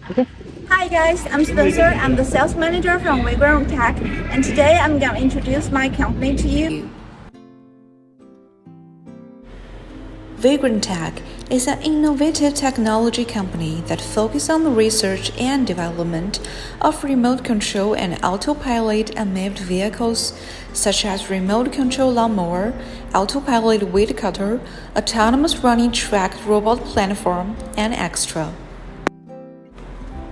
Okay. Hi guys, I'm Spencer. I'm the sales manager from Vigorun Tech, and today I'm going to introduce my company to you. Vigorun Tech is an innovative technology company that focuses on the research and development of remote control and autopilot unmanned vehicles such as remote control lawnmower, autopilot weed cutter, autonomous running track robot platform, and extra.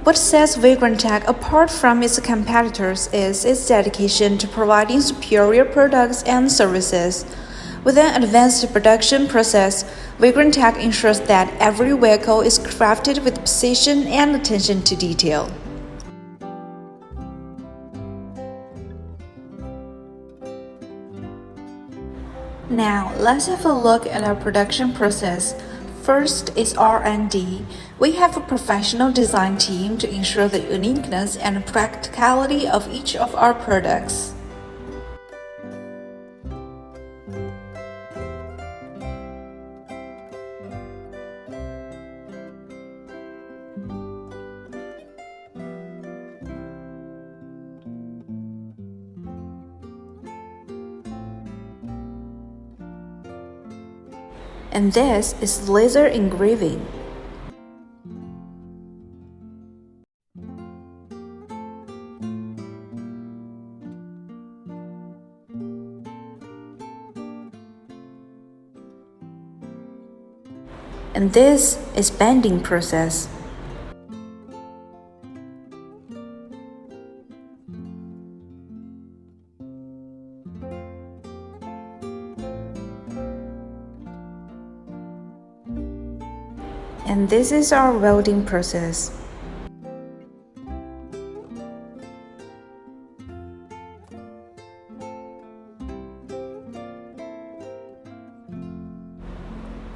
What sets Vigorun Tech apart from its competitors is its dedication to providing superior products and services. With an advanced production process, Vigorun Tech ensures that every vehicle is crafted with precision and attention to detail. Now, let's have a look at our production process. First is R&D. We have a professional design team to ensure the uniqueness and practicality of each of our products. And this is laser engraving. And this is bending process. And this is our welding process.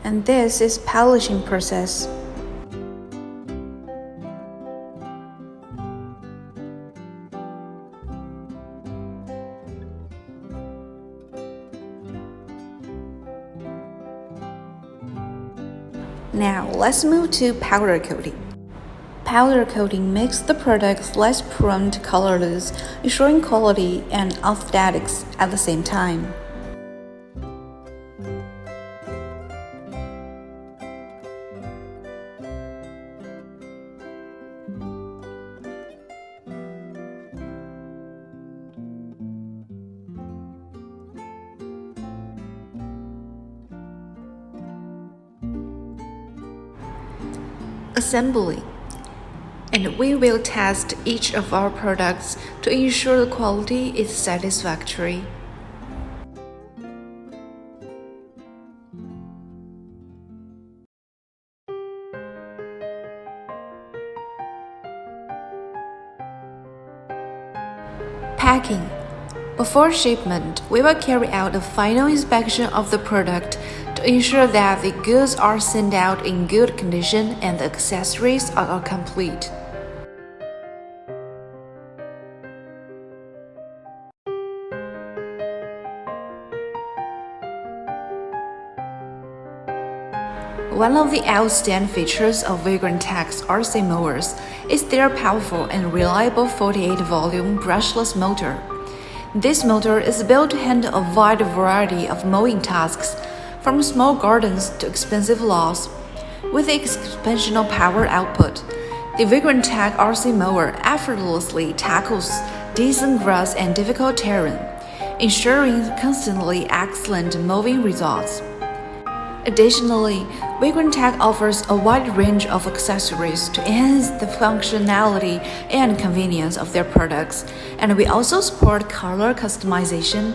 And this is polishing process. Now, let's move to powder coating. Powder coating makes the products less prone to color loss, ensuring quality and aesthetics at the same time. Assembly. And we will test each of our products to ensure the quality is satisfactory. Packing. Before shipment, we will carry out a final inspection of the product to ensure that the goods are sent out in good condition and the accessories are complete. One of the outstanding features of Vigorun Tech's RC mowers is their powerful and reliable 48-volume brushless motor. This motor is built to handle a wide variety of mowing tasks, from small gardens to expensive lawns. With expansional power output, the Vigorun Tech RC mower effortlessly tackles decent grass and difficult terrain, ensuring constantly excellent mowing results. Additionally, Vigorun Tech offers a wide range of accessories to enhance the functionality and convenience of their products, and we also support color customization.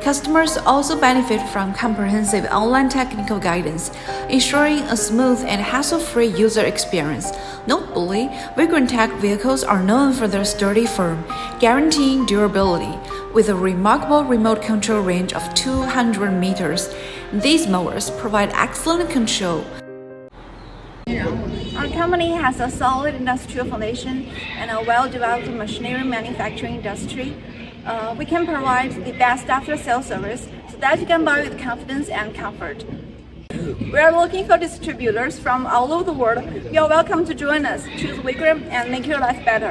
Customers also benefit from comprehensive online technical guidance, ensuring a smooth and hassle-free user experience. Notably, Vigorun Tech vehicles are known for their sturdy form, guaranteeing durability. With a remarkable remote control range of 200 meters, these mowers provide excellent control. Our company has a solid industrial foundation and a well-developed machinery manufacturing industry. We can provide the best after-sales service so that you can buy with confidence and comfort. We are looking for distributors from all over the world. You are welcome to join us. Choose Vigorun and make your life better.